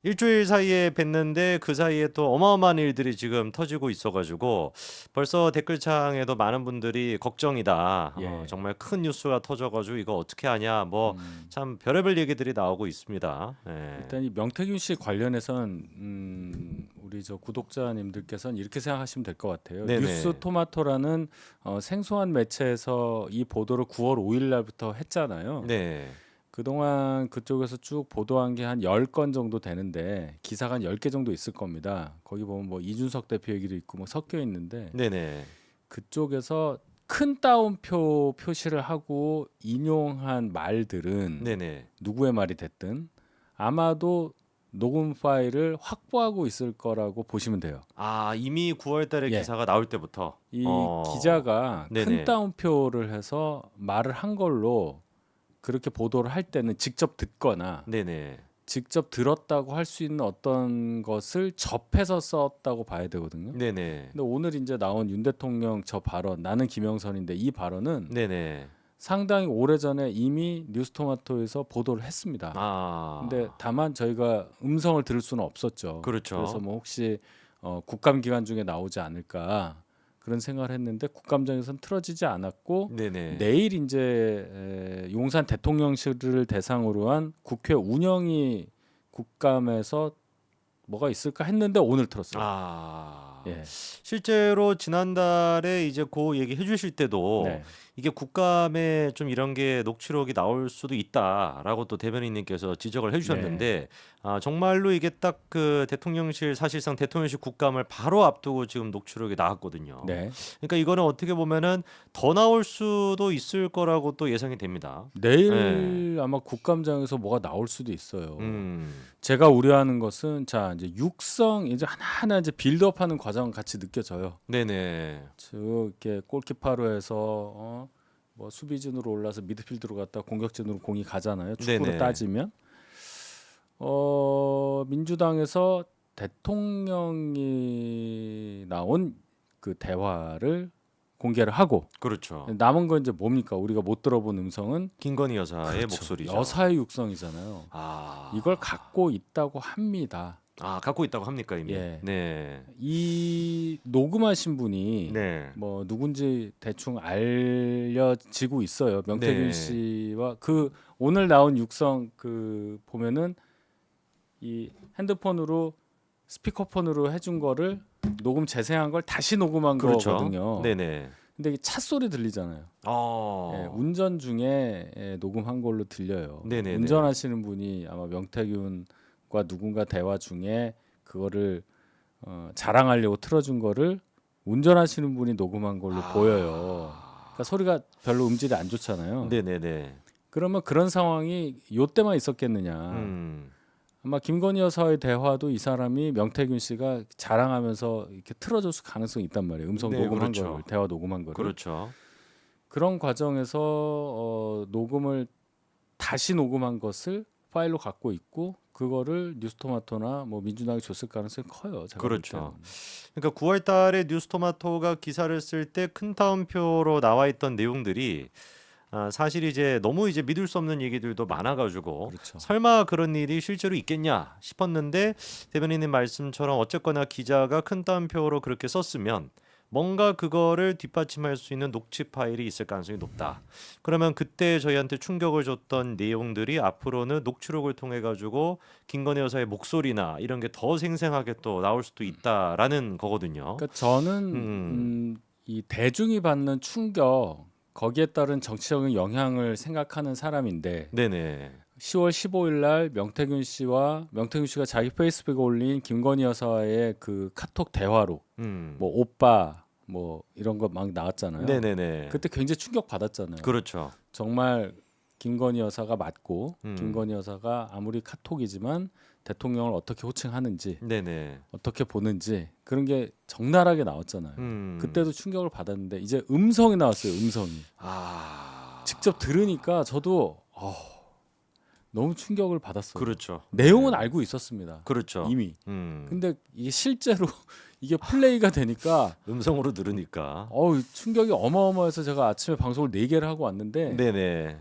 일주일 사이에 뵀는데 그 사이에 또 어마어마한 일들이 지금 터지고 있어가지고 벌써 댓글창에도 많은 분들이 걱정이다. 예. 정말 큰 뉴스가 터져가지고 이거 어떻게 하냐. 뭐 음. 참 별의별 얘기들이 나오고 있습니다. 일단 이 명태균 씨 관련해선 우리 저 구독자님들께서는 이렇게 생각하시면 될 것 같아요. 뉴스 네네. 토마토라는 생소한 매체에서 이 보도를 9월 5일 날부터 했잖아요. 네. 그동안 그쪽에서 쭉 보도한 게 한 10건 정도 되는데 기사가 한 10개 정도 있을 겁니다. 거기 보면 뭐 이준석 대표 얘기도 있고 뭐 섞여 있는데 네네. 그쪽에서 큰 따옴표 표시를 하고 인용한 말들은 네네. 누구의 말이 됐든 아마도 녹음 파일을 확보하고 있을 거라고 보시면 돼요. 아, 이미 9월 달에 예. 기사가 나올 때부터. 이 기자가 큰 네네. 따옴표를 해서 말을 한 걸로 그렇게 보도를 할 때는 직접 듣거나 네네. 직접 들었다고 할 수 있는 어떤 것을 접해서 썼다고 봐야 되거든요. 네네. 근데 오늘 이제 나온 윤 대통령 저 발언, 나는 김영선인데 이 발언은 네네. 상당히 오래전에 이미 뉴스토마토에서 보도를 했습니다. 근데 아, 다만 저희가 음성을 들을 수는 없었죠. 그래서 그렇죠. 뭐 혹시 국감 기간 중에 나오지 않을까 그런 생각을 했는데 국감장에서는 틀어지지 않았고 네네. 내일 이제 용산 대통령실을 대상으로 한 국회 운영위 국감에서 뭐가 있을까 했는데 오늘 틀었어요. 아, 예, 실제로 지난달에 이제 그 얘기 해주실 때도 네, 이게 국감에 좀 이런 게 녹취록이 나올 수도 있다라고 또 대변인님께서 지적을 네, 해주셨는데, 정말로 이게 딱 그 대통령실, 사실상 대통령실 국감을 바로 앞두고 지금 녹취록이 나왔거든요. 네. 그러니까 이거는 어떻게 보면은 더 나올 수도 있을 거라고 또 예상이 됩니다. 네. 내일 아마 국감장에서 뭐가 나올 수도 있어요. 음, 제가 우려하는 것은 자 이제 육성 이제 하나하나 이제 빌드업하는 과정 같이 느껴져요. 네네. 즉 이렇게 골키퍼로 해서 뭐 수비진으로 올라서 미드필드로 갔다 공격진으로 공이 가잖아요. 축구로 네네. 따지면 민주당에서 대통령이 나온 그 대화를 공개를 하고 그렇죠. 남은 건 이제 뭡니까? 우리가 못 들어본 음성은 김건희 여사의 그렇죠. 목소리죠. 여사의 육성이잖아요. 이걸 아. 갖고 있다고 합니다. 아, 갖고 있다고 합니까 이미? 예. 네. 이 녹음하신 분이 네. 뭐 누군지 대충 알려지고 있어요. 명태균 네. 씨와 그 오늘 나온 육성 그 보면은 이 핸드폰으로 스피커폰으로 해준 거를 녹음 재생한 걸 다시 녹음한 그렇죠. 거거든요. 네네. 근데 이게 차 소리 들리잖아요. 예, 어. 운전 중에 녹음한 걸로 들려요. 네네네. 운전하시는 분이 아마 명태균과 누군가 대화 중에 그거를 자랑하려고 틀어준 거를 운전하시는 분이 녹음한 걸로 보여요. 그러니까 아. 소리가 별로 음질이 안 좋잖아요. 네네네. 그러면 그런 상황이 요 때만 있었겠느냐. 음. 아마 김건희 여사의 대화도 이 사람이 명태균 씨가 자랑하면서 이렇게 틀어줬을 가능성이 있단 말이에요. 음성 네, 녹음한 거를, 그렇죠. 대화 녹음한 거를. 그렇죠. 그런 과정에서 녹음을 다시 녹음한 것을 파일로 갖고 있고 그거를 뉴스토마토나 뭐 민주당이 줬을 가능성이 커요. 제가 볼 때는. 그렇죠. 그러니까 9월 달에 뉴스토마토가 기사를 쓸 때 큰 따옴표로 나와 있던 내용들이 사실 이제 너무 이제 믿을 수 없는 얘기들도 많아가지고 그렇죠. 설마 그런 일이 실제로 있겠냐 싶었는데 대변인님 말씀처럼 어쨌거나 기자가 큰 따옴표로 그렇게 썼으면 뭔가 그거를 뒷받침할 수 있는 녹취 파일이 있을 가능성이 높다. 그러면 그때 저희한테 충격을 줬던 내용들이 앞으로는 녹취록을 통해 가지고 김건희 여사의 목소리나 이런 게 더 생생하게 또 나올 수도 있다라는 거거든요. 그러니까 저는 음, 이 대중이 받는 충격 거기에 따른 정치적인 영향을 생각하는 사람인데 네네, 10월 15일 날 명태균 씨가 자기 페이스북에 올린 김건희 여사의 그 카톡 대화록 뭐 오빠 뭐 이런 거 막 나왔잖아요. 네네네, 그때 굉장히 충격 받았잖아요. 그렇죠. 정말 김건희 여사가 맞고 음. 김건희 여사가 아무리 카톡이지만 대통령을 어떻게 호칭하는지 네네. 어떻게 보는지 그런 게 적나라하게 나왔잖아요. 음. 그때도 충격을 받았는데 이제 음성이 나왔어요. 음성이 직접 아. 들으니까 저도 너무 충격을 받았어요. 그렇죠. 내용은 네. 알고 있었습니다. 그렇죠. 이미. 음. 근데 이게 실제로 이게 플레이가 되니까 음성으로 들으니까. 충격이 어마어마해서 제가 아침에 방송을 4개를 하고 왔는데 네네.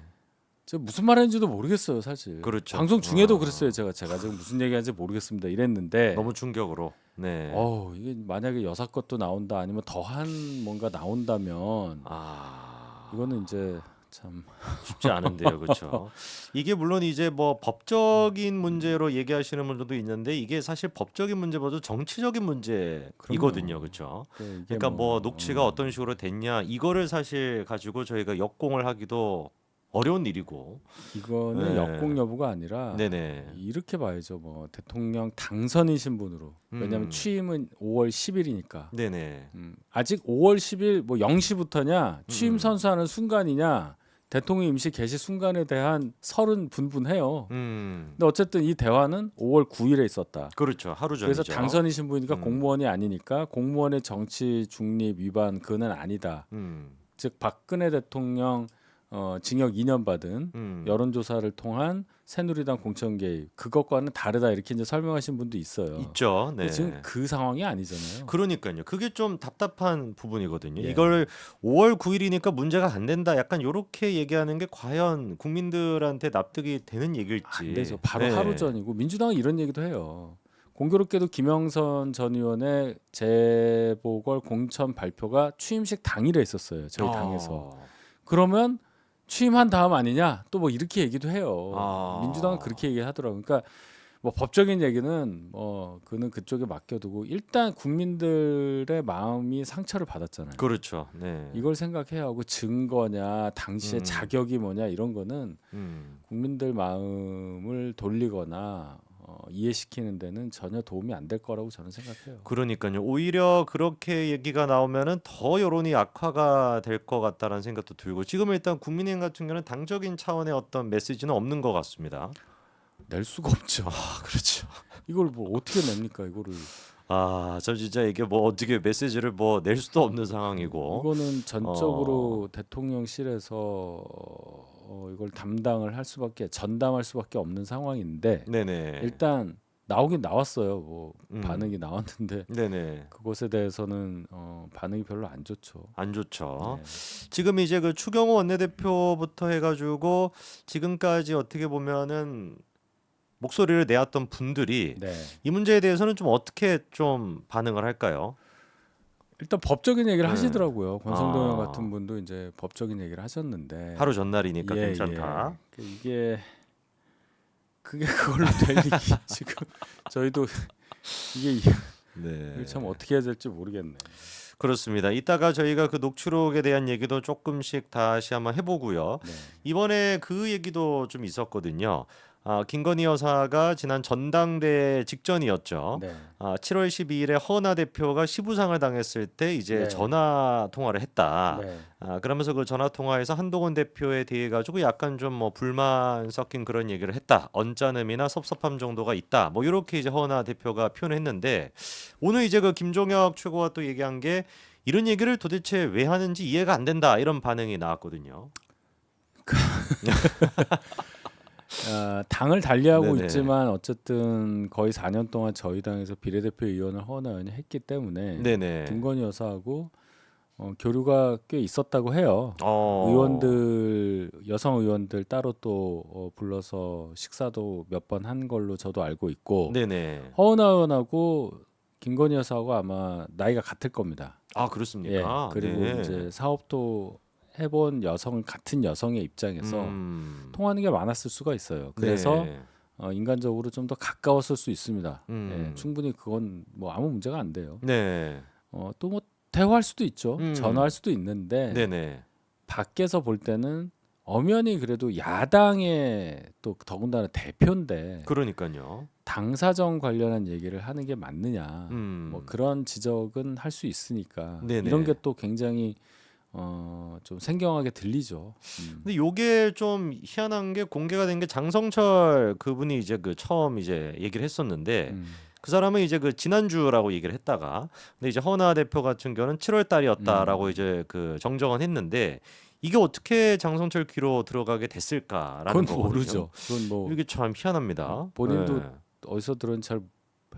저 무슨 말인지도 모르겠어요, 사실. 그렇죠. 방송 중에도 그랬어요. 제가 지금 무슨 얘기하는지 모르겠습니다. 이랬는데 너무 충격으로. 네. 이게 만약에 여사 것도 나온다 아니면 더한 뭔가 나온다면 이거는 이제 참 쉽지 않은데요, 그렇죠? 이게 물론 이제 뭐 법적인 문제로 얘기하시는 분들도 있는데 이게 사실 법적인 문제보다 정치적인 문제이거든요, 그렇죠? 이게 그러니까 뭐 녹취가 어떤 식으로 됐냐 이거를 사실 가지고 저희가 역공을 하기도 어려운 일이고. 이거는 네. 역공 여부가 아니라 네네. 이렇게 봐야죠. 뭐 대통령 당선인 신분으로 왜냐하면 취임은 5월 10일이니까 네네. 아직 5월 10일 뭐 0시부터냐 취임 음. 선서하는 순간이냐 대통령 임시 개시 순간에 대한 설은 분분해요. 근데 어쨌든 이 대화는 5월 9일에 있었다. 그렇죠. 하루 전이죠. 그래서 당선인 신분이니까 음. 공무원이 아니니까 공무원의 정치 중립 위반 그는 아니다. 즉 박근혜 대통령 징역 2년 받은 여론조사를 통한 새누리당 공천 개입 그것과는 다르다 이렇게 이제 설명하신 분도 있어요. 있죠. 네. 근데 지금 그 상황이 아니잖아요. 그러니까요. 그게 좀 답답한 부분이거든요. 예. 이걸 5월 9일이니까 문제가 안 된다. 약간 요렇게 얘기하는 게 과연 국민들한테 납득이 되는 얘기일지. 안 되죠. 바로 네. 하루 전이고 민주당은 이런 얘기도 해요. 공교롭게도 김영선 전 의원의 재보궐 공천 발표가 취임식 당일에 있었어요. 저희 당에서. 그러면 취임한 다음 아니냐? 또 뭐 이렇게 얘기도 해요. 민주당은 그렇게 얘기하더라고요. 그러니까 뭐 법적인 얘기는 뭐 그는 그쪽에 맡겨두고 일단 국민들의 마음이 상처를 받았잖아요. 그렇죠. 네. 이걸 생각해야 하고 증거냐, 당시의 자격이 뭐냐 이런 거는 국민들 마음을 돌리거나 이해시키는 데는 전혀 도움이 안 될 거라고 저는 생각해요. 그러니까요. 오히려 그렇게 얘기가 나오면은 더 여론이 악화가 될 것 같다라는 생각도 들고 지금 일단 국민의힘 같은 경우는 당적인 차원의 어떤 메시지는 없는 것 같습니다. 낼 수가 없죠. 그렇죠. 이걸 뭐 어떻게 냅니까 이거를? 저 진짜 이게 뭐 어떻게 메시지를 뭐 낼 수도 없는 상황이고. 이거는 전적으로 대통령실에서 이걸 담당을 할 수밖에 전담할 수밖에 없는 상황인데 네네. 일단 나오긴 나왔어요. 뭐 음. 반응이 나왔는데 네네. 그것에 대해서는 반응이 별로 안 좋죠. 안 좋죠. 네. 지금 이제 그 추경호 원내대표부터 해가지고 지금까지 어떻게 보면은 목소리를 내었던 분들이 네. 이 문제에 대해서는 좀 어떻게 좀 반응을 할까요? 일단 법적인 얘기를 네. 하시더라고요. 권성동 의원 아. 같은 분도 이제 법적인 얘기를 하셨는데 하루 전날이니까 예, 괜찮다. 예. 이게 그게 그걸로 될 일이 지금 저희도 이게 네. 참 어떻게 해야 될지 모르겠네. 그렇습니다. 이따가 저희가 그 녹취록에 대한 얘기도 조금씩 다시 한번 해보고요. 네. 이번에 그 얘기도 좀 있었거든요. 김건희 여사가 지난 전당대 직전이었죠. 네. 7월 12일에 허은하 대표가 시부상을 당했을 때 이제 네. 전화 통화를 했다. 네. 그러면서 그 전화 통화에서 한동훈 대표에 대해 가지고 약간 좀 뭐 불만 섞인 그런 얘기를 했다. 언짢음이나 섭섭함 정도가 있다. 뭐 이렇게 이제 허은하 대표가 표현했는데 오늘 이제 그 김종혁 최고가 또 얘기한 게 이런 얘기를 도대체 왜 하는지 이해가 안 된다. 이런 반응이 나왔거든요. 당을 달리하고 네네. 있지만 어쨌든 거의 4년 동안 저희 당에서 비례대표 의원을 허은하 의원이 했기 때문에 네네. 김건희 여사하고 교류가 꽤 있었다고 해요. 여성 의원들 따로 또 불러서 식사도 몇 번 한 걸로 저도 알고 있고 네네. 허은하 의원하고 김건희 여사하고 아마 나이가 같을 겁니다. 그렇습니까? 그리고 네. 이제 사업도 해본 같은 여성의 입장에서 통하는 게 많았을 수가 있어요. 그래서 네. 인간적으로 좀 더 가까웠을 수 있습니다. 음. 충분히 그건 뭐 아무 문제가 안 돼요. 네. 또 뭐 대화할 수도 있죠. 음. 전화할 수도 있는데 네네. 밖에서 볼 때는 엄연히 그래도 야당의 또 더군다나 대표인데 그러니까요. 당사정 관련한 얘기를 하는 게 맞느냐 뭐 그런 지적은 할 수 있으니까 네네. 이런 게 또 굉장히 좀 생경하게 들리죠. 근데 요게 좀 희한한 게 공개가 된 게 장성철 그분이 이제 그 처음 이제 얘기를 했었는데 그 사람은 이제 그 지난주라고 얘기를 했다가 근데 이제 허은하 대표 같은 경우는 7월 달이었다라고 이제 그 정정은 했는데 이게 어떻게 장성철 귀로 들어가게 됐을까라는 그건 거거든요. 모르죠. 그건 뭐 이게 참 희한합니다. 본인도 네. 어디서 들은 잘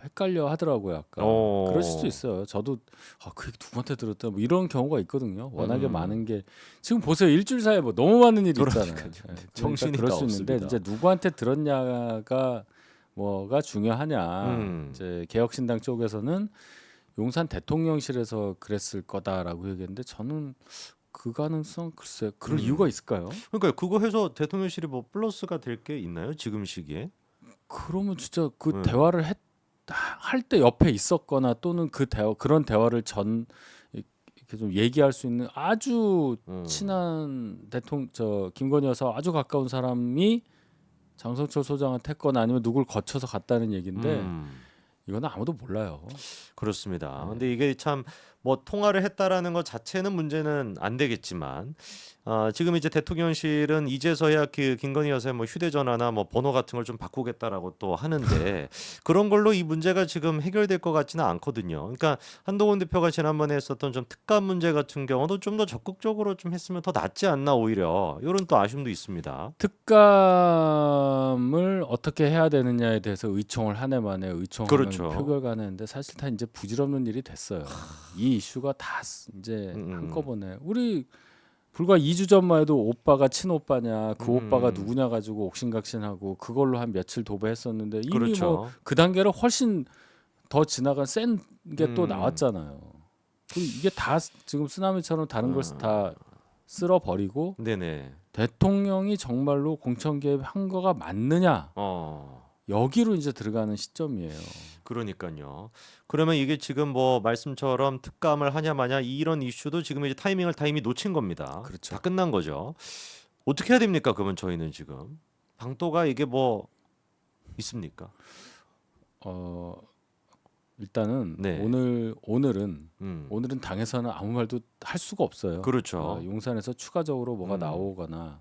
헷갈려 하더라고요. 아까 그러실 수 있어요. 저도 그 얘기 누구한테 들었다 뭐 이런 경우가 있거든요. 워낙에 많은 게 지금 보세요. 일주일 사이에 뭐 너무 많은 일이 있잖아요. 정신이 그럴 다 수 있는데 없습니다. 이제 누구한테 들었냐가 뭐가 중요하냐. 이제 개혁신당 쪽에서는 용산 대통령실에서 그랬을 거다라고 얘기했는데 저는 그 가능성 글쎄 그럴 이유가 있을까요? 그러니까 그거 해서 대통령실이 뭐 플러스가 될 게 있나요? 지금 시기에? 그러면 진짜 그 대화를 할 때 옆에 있었거나 또는 그런 대화를 이렇게 좀 얘기할 수 있는 아주 친한 김건희 여사 아주 가까운 사람이 장성철 소장한테 했거나 아니면 누굴 거쳐서 갔다는 얘기인데 이거는 아무도 몰라요. 그렇습니다. 근데 이게 참 뭐 통화를 했다라는 것 자체는 문제는 안 되겠지만 지금 이제 대통령실은 이제서야 그 김건희 여사의 뭐 휴대전화나 뭐 번호 같은 걸 좀 바꾸겠다라고 또 하는데 그런 걸로 이 문제가 지금 해결될 것 같지는 않거든요. 그러니까 한동훈 대표가 지난번에 했었던 좀 특감 문제 같은 경우도 좀 더 적극적으로 좀 했으면 더 낫지 않나 오히려 이런 또 아쉬움도 있습니다. 특감을 어떻게 해야 되느냐에 대해서 의총을 한 해 만에 의총하면 그렇죠. 표결가 하는데 사실 다 이제 부질없는 일이 됐어요. 이 이슈가 다 이제 한꺼번에 우리 불과 2주 전만 해도 오빠가 친오빠냐 그 오빠가 누구냐 가지고 옥신각신하고 그걸로 한 며칠 도배했었는데 이미 그렇죠. 뭐 그 단계를 훨씬 더 지나간 센 게 또 나왔잖아요. 그리고 이게 다 지금 쓰나미처럼 다른 걸 다 쓸어버리고 네네. 대통령이 정말로 공천 개입한 거가 맞느냐 여기로 이제 들어가는 시점이에요. 그러니까요. 그러면 이게 지금 뭐 말씀처럼 특감을 하냐 마냐 이런 이슈도 지금 이제 타이밍을 다 이미 놓친 겁니다. 그렇죠. 다 끝난 거죠. 어떻게 해야 됩니까? 그러면 저희는 지금 방도가 이게 뭐 있습니까? 일단은 네. 오늘은 음. 당에서는 아무 말도 할 수가 없어요. 그렇죠. 용산에서 추가적으로 뭐가 나오거나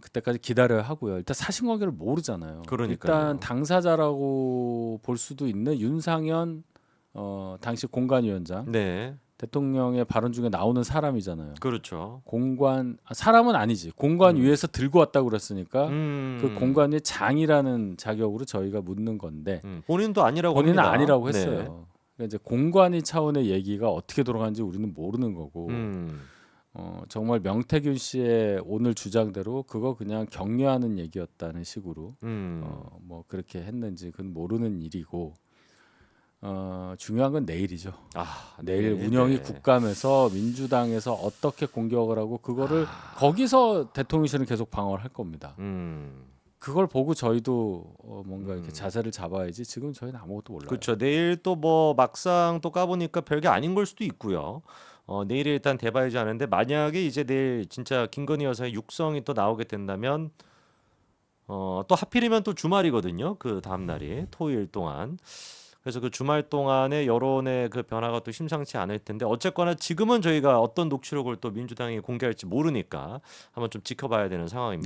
그때까지 기다려야 하고요. 일단 사실관계를 모르잖아요. 그러니까요. 일단 당사자라고 볼 수도 있는 윤상현 당시 공관위원장 네. 대통령의 발언 중에 나오는 사람이잖아요. 그렇죠. 사람은 아니지. 공관위에서 들고 왔다고 그랬으니까 그 음. 공관위 장이라는 자격으로 저희가 묻는 건데 본인도 아니라고 본인은 합니다. 아니라고 네. 했어요. 그러니까 이제 공관위 차원의 얘기가 어떻게 돌아가는지 우리는 모르는 거고 정말 명태균 씨의 오늘 주장대로 그거 그냥 격려하는 얘기였다는 식으로 뭐 그렇게 했는지 그건 모르는 일이고 중요한 건 내일이죠. 내일 네, 운영이 네. 국감에서 민주당에서 어떻게 공격을 하고 그거를 거기서 대통령실은 계속 방어를 할 겁니다. 그걸 보고 저희도 뭔가 이렇게 자세를 잡아야지 지금 저희는 아무것도 몰라요. 그렇죠. 내일 또 뭐 막상 또 까보니까 별게 아닌 걸 수도 있고요. 내일이 일단 대봐야지 하는데 만약에 이제 내일 진짜 김건희 여사의 육성이 또 나오게 된다면 또 하필이면 또 주말이거든요. 그 다음 날이 토요일 동안. 그래서 그 주말 동안에 여론의 그 변화가 또 심상치 않을 텐데 어쨌거나 지금은 저희가 어떤 녹취록을 또 민주당이 공개할지 모르니까 한번 좀 지켜봐야 되는 상황입니다.